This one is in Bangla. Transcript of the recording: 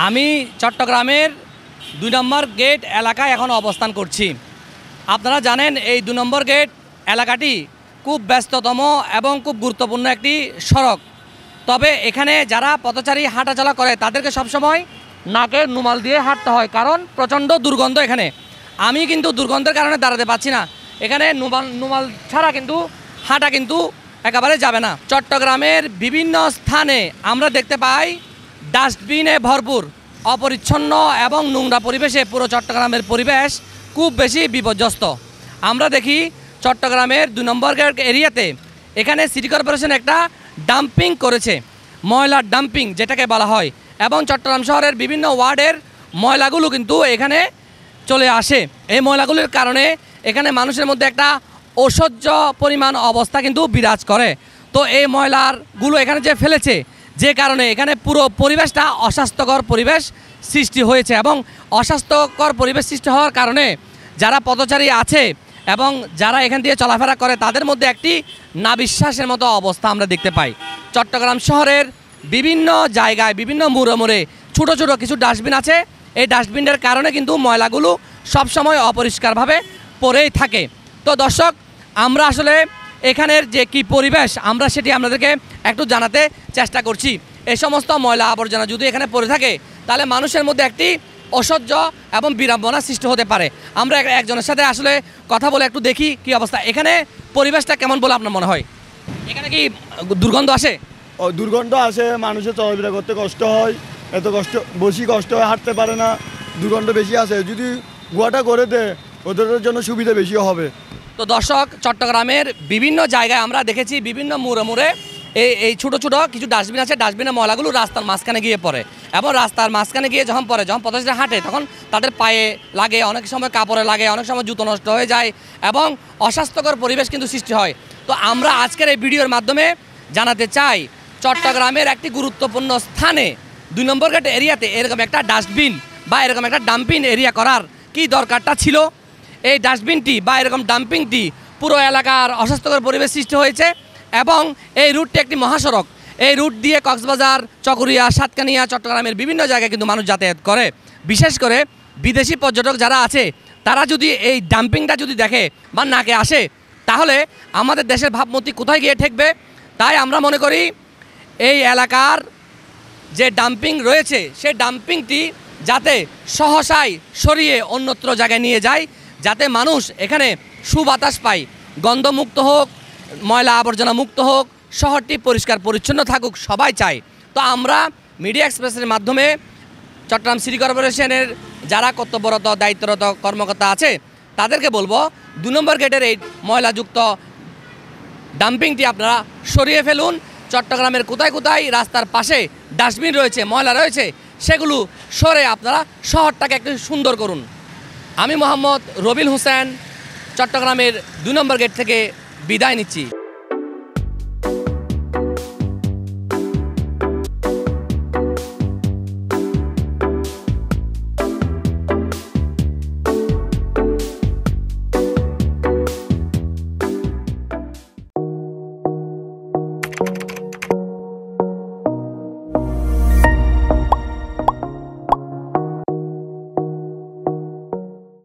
আমি চট্টগ্রামের ২ নম্বর গেট এলাকায় এখন অবস্থান করছি। আপনারা জানেন এই ২ নম্বর গেট এলাকাটি খুব ব্যস্ততম এবং খুব গুরুত্বপূর্ণ একটি সড়ক। তবে এখানে যারা পথচারী হাঁটাচলা করে তাদেরকে সবসময় নাকের রুমাল দিয়ে হাঁটতে হয়, কারণ প্রচণ্ড দুর্গন্ধ এখানে। আমি কিন্তু দুর্গন্ধের কারণে দাঁড়াতে পারছি না, এখানে রুমাল ছাড়া কিন্তু হাঁটা কিন্তু একেবারে যাবে না। চট্টগ্রামের বিভিন্ন স্থানে আমরা দেখতে পাই ডাস্টবিনে ভরপুর, অপরিচ্ছন্ন এবং নোংরা পরিবেশে পুরো চট্টগ্রামের পরিবেশ খুব বেশি বিপর্যস্ত। আমরা দেখি চট্টগ্রামের ২ নম্বর গেট এরিয়াতে এখানে সিটি কর্পোরেশন একটা ডাম্পিং করেছে, ময়লার ডাম্পিং যেটাকে বলা হয়, এবং চট্টগ্রাম শহরের বিভিন্ন ওয়ার্ডের ময়লাগুলো কিন্তু এখানে চলে আসে। এই ময়লাগুলির কারণে এখানে মানুষের মধ্যে একটা অসহ্য পরিমাণ অবস্থা কিন্তু বিরাজ করে। তো এই ময়লাগুলো এখানে যে ফেলেছে, যে কারণে এখানে পুরো পরিবেশটা অস্বাস্থ্যকর পরিবেশ সৃষ্টি হয়েছে, এবং অস্বাস্থ্যকর পরিবেশ সৃষ্টি হওয়ার কারণে যারা পথচারী আছে এবং যারা এখান দিয়ে চলাফেরা করে তাদের মধ্যে একটি নাবিশ্বাসের মতো অবস্থা আমরা দেখতে পাই। চট্টগ্রাম শহরের বিভিন্ন জায়গায় বিভিন্ন মোড়ে ছোটো ছোটো কিছু ডাস্টবিন আছে। এই ডাস্টবিনের কারণে কিন্তু ময়লাগুলো সবসময় অপরিষ্কারভাবে পড়েই থাকে। তো দর্শক, আমরা আসলে এখানের যে কি পরিবেশ আমরা সেটি আপনাদেরকে একটু জানাতে চেষ্টা করছি। এই সমস্ত ময়লা আবর্জনা যদি এখানে পড়ে থাকে তাহলে মানুষের মধ্যে একটি অসহ্য এবং বিড়ম্বনা সৃষ্টি হতে পারে। আমরা একজনের সাথে আসলে কথা বলে একটু দেখি কি অবস্থা, এখানে পরিবেশটা কেমন বলে আপনার মনে হয়? এখানে কি দুর্গন্ধ আসে? দুর্গন্ধ আসে, মানুষের চলাফেরা করতে কষ্ট হয়, এত কষ্ট হয়, হাঁটতে পারে না, দুর্গন্ধ বেশি আসে। যদি গোয়াটা করে দেয় ওদের জন্য সুবিধা বেশি হবে। তো দর্শক, চট্টগ্রামের বিভিন্ন জায়গায় আমরা দেখেছি বিভিন্ন মোড়ে এই ছোটো ছোটো কিছু ডাস্টবিন আছে। ডাস্টবিনের ময়লাগুলো রাস্তার মাঝখানে গিয়ে পড়ে, এবং রাস্তার মাঝখানে গিয়ে যখন পথচারীরা হাঁটে তখন তাদের পায়ে লাগে, অনেক সময় কাপড়ে লাগে, অনেক সময় জুতো নষ্ট হয়ে যায় এবং অস্বাস্থ্যকর পরিবেশ কিন্তু সৃষ্টি হয়। তো আমরা আজকের এই ভিডিওর মাধ্যমে জানাতে চাই চট্টগ্রামের একটি গুরুত্বপূর্ণ স্থানে ২ নম্বর গেট এরিয়াতে এরকম একটা ডাস্টবিন বা এরকম একটা ডাম্পিং এরিয়া করার কি দরকারটা ছিল। এই ডাস্টবিনটি বা এরকম ডাম্পিংটি পুরো এলাকার অস্বাস্থ্যকর পরিবেশ সৃষ্টি হয়েছে, এবং এই রুটটি একটি মহাসড়ক। এই রুট দিয়ে কক্সবাজার, চকরিয়া, সাতকানিয়া, চট্টগ্রামের বিভিন্ন জায়গায় কিন্তু মানুষ যাতায়াত করে। বিশেষ করে বিদেশি পর্যটক যারা আছে তারা যদি এই ডাম্পিংটা যদি দেখে বা নাকে আসে তাহলে আমাদের দেশের ভাবমূর্তি কোথায় গিয়ে ঠেকবে। তাই আমরা মনে করি এই এলাকার যে ডাম্পিং রয়েছে সেই ডাম্পিংটি যাতে সহসায় সরিয়ে অন্যত্র জায়গায় নিয়ে যায়, যাতে মানুষ এখানে সুবাতাস পায়, গন্ধমুক্ত হোক, ময়লা আবর্জনা মুক্ত হোক, শহরটি পরিষ্কার পরিচ্ছন্ন থাকুক, সবাই চায়। তো আমরা মিডিয়া এক্সপ্রেসের মাধ্যমে চট্টগ্রাম সিটি কর্পোরেশনের যারা কর্তব্যরত দায়িত্বরত কর্মকর্তা আছে তাদেরকে বলবো ২ নম্বর গেটের এই ময়লাযুক্ত ডাম্পিংটি আপনারা সরিয়ে ফেলুন। চট্টগ্রামের কোথায় কোথায় রাস্তার পাশে ডাস্টবিন রয়েছে, ময়লা রয়েছে, সেগুলো সরে আপনারা শহরটাকে একটু সুন্দর করুন। আমি মোহাম্মদ রবিল হোসেন চট্টগ্রামের ২ নম্বর গেট থেকে বিদায় নিচ্ছি।